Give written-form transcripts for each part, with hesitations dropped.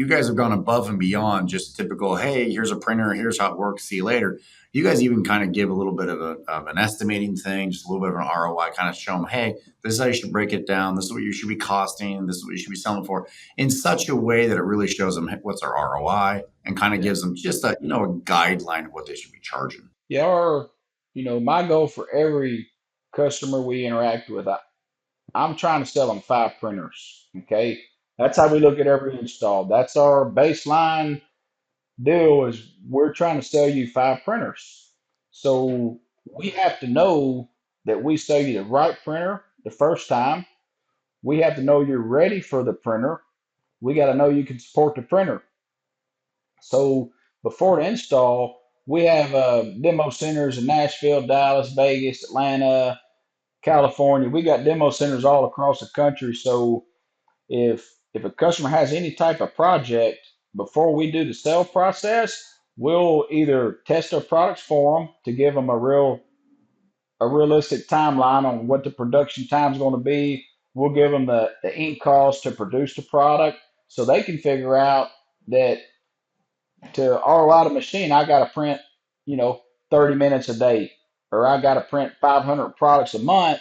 you guys have gone above and beyond just typical, hey, here's a printer, here's how it works, see you later. You guys even kind of give a little bit of an estimating thing, just a little bit of an ROI, kind of show them, hey, this is how you should break it down. This is what you should be costing. This is what you should be selling for, in such a way that it really shows them what's our ROI and kind of gives them just a a guideline of what they should be charging. Yeah, my goal for every customer we interact with, I'm trying to sell them 5 printers. Okay. That's how we look at every install. That's our baseline deal is we're trying to sell you 5 printers. So we have to know that we sell you the right printer the first time. We have to know you're ready for the printer. We got to know you can support the printer. So before the install, we have demo centers in Nashville, Dallas, Vegas, Atlanta, California. We got demo centers all across the country. So if a customer has any type of project before we do the sale process, we'll either test our products for them to give them a realistic timeline on what the production time is going to be. We'll give them the ink cost to produce the product so they can figure out that to ROI the machine, I got to print, you know, 30 minutes a day, or I got to print 500 products a month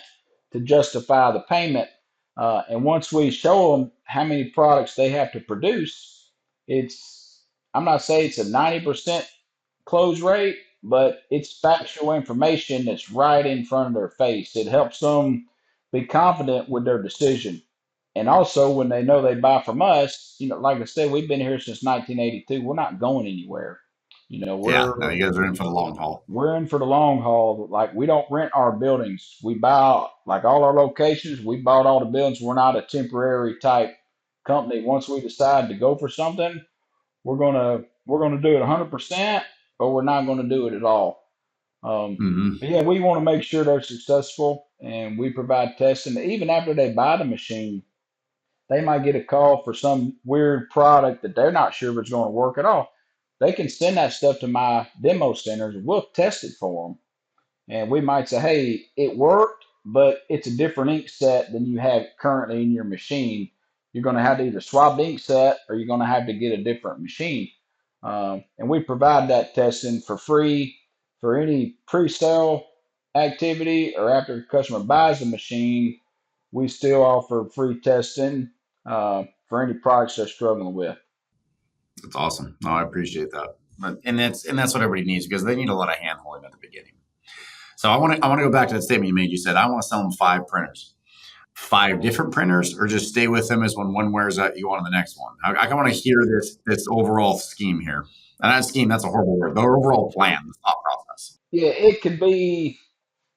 to justify the payment. And once we show them how many products they have to produce, I'm not saying it's a 90% close rate, but it's factual information that's right in front of their face. It helps them be confident with their decision. And also, when they know they buy from us, like I said, we've been here since 1982. We're not going anywhere. You know, Yeah, no, we're you guys are in for the long haul. we're in for the long haul. Like we don't rent our buildings. We buy like all our locations. We bought all the buildings. We're not a temporary type company. Once we decide to go for something, we're gonna do it 100%, or we're not gonna do it at all. Hmm. But yeah, we want to make sure they're successful, and we provide testing. Even after they buy the machine, they might get a call for some weird product that they're not sure if it's going to work at all. They can send that stuff to my demo centers, and we'll test it for them. And we might say, hey, it worked, but it's a different ink set than you have currently in your machine. You're going to have to either swap the ink set, or you're going to have to get a different machine. And we provide that testing for free for any pre-sale activity, or after the customer buys the machine. We still offer free testing for any products they're struggling with. That's awesome. No, I appreciate that. And that's what everybody needs, because they need a lot of hand holding at the beginning. So I want to go back to that statement you made. You said I want to sell them 5 printers. 5 different printers, or just stay with them as when one wears out, you go on to the next one. I want to hear this overall scheme here. And that scheme, that's a horrible word. The overall plan, the thought process. Yeah, it could be,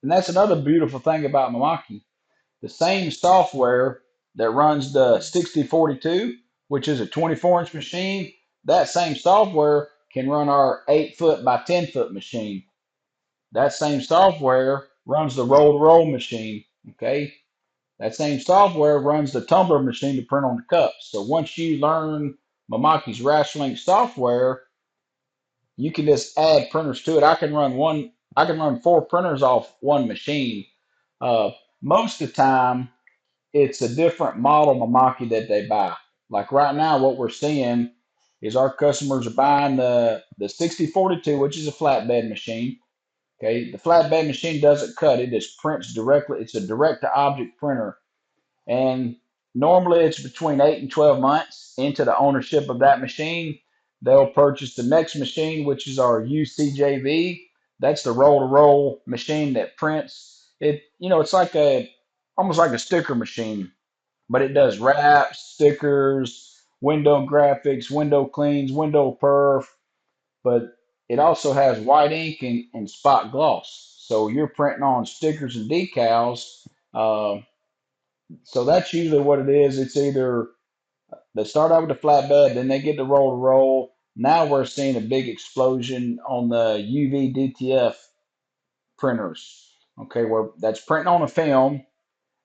and that's another beautiful thing about Milwaukee. The same software that runs the 6042, which is a 24-inch machine, that same software can run our 8 foot by 10 foot machine. That same software runs the roll to roll machine. Okay. That same software runs the tumbler machine to print on the cups. So once you learn Mamaki's Rashlink software, you can just add printers to it. I can run 4 printers off one machine. Uh, Most of the time, it's a different model Mamaki that they buy. Like right now, what we're seeing is our customers are buying the 6042, which is a flatbed machine. Okay, the flatbed machine doesn't cut; it just prints directly. It's a direct to object printer, and normally it's between 8 and 12 months into the ownership of that machine. They'll purchase the next machine, which is our UCJV. That's the roll to roll machine that prints it. It's like almost like a sticker machine, but it does wraps, stickers, window graphics, window cleans, window perf, but it also has white ink and spot gloss. So you're printing on stickers and decals. Uh, so that's usually what it is. It's either they start out with the flatbed, then they get the roll to roll. Now we're seeing a big explosion on the UV DTF printers. Okay, where that's printing on a film,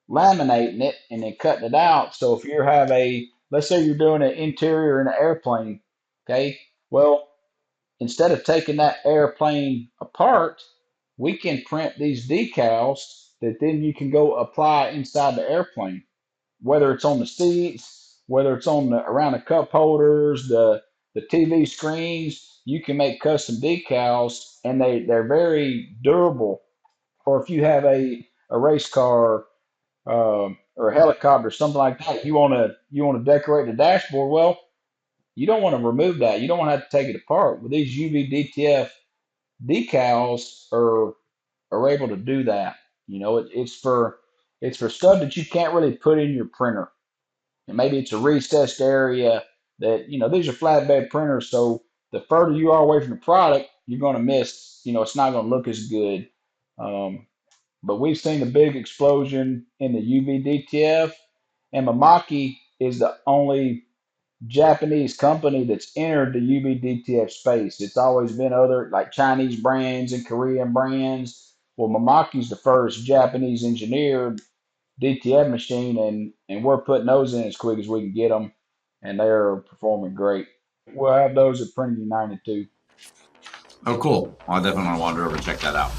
laminating it, and then cutting it out. So if you have let's say you're doing an interior in an airplane, okay, well, instead of taking that airplane apart, we can print these decals that then you can go apply inside the airplane, whether it's on the seats, whether it's on around the cup holders, the TV screens. You can make custom decals, and they're very durable. Or if you have a race car or a helicopter, something like that, you want to decorate the dashboard. Well, you don't want to remove that. You don't want to have to take it apart. With these UV DTF decals are able to do that. It's for stuff that you can't really put in your printer, and maybe it's a recessed area that these are flatbed printers. So the further you are away from the product, you're going to miss. It's not going to look as good. Um, but we've seen a big explosion in the UV DTF, and Mamaki is the only Japanese company that's entered the UV-DTF space. It's always been other like Chinese brands and Korean brands. Well, Mamaki's the first Japanese engineered DTF machine, and we're putting those in as quick as we can get them, and they're performing great. We'll have those at Printing United too. Oh, cool. Well, I definitely want to wander over and check that out.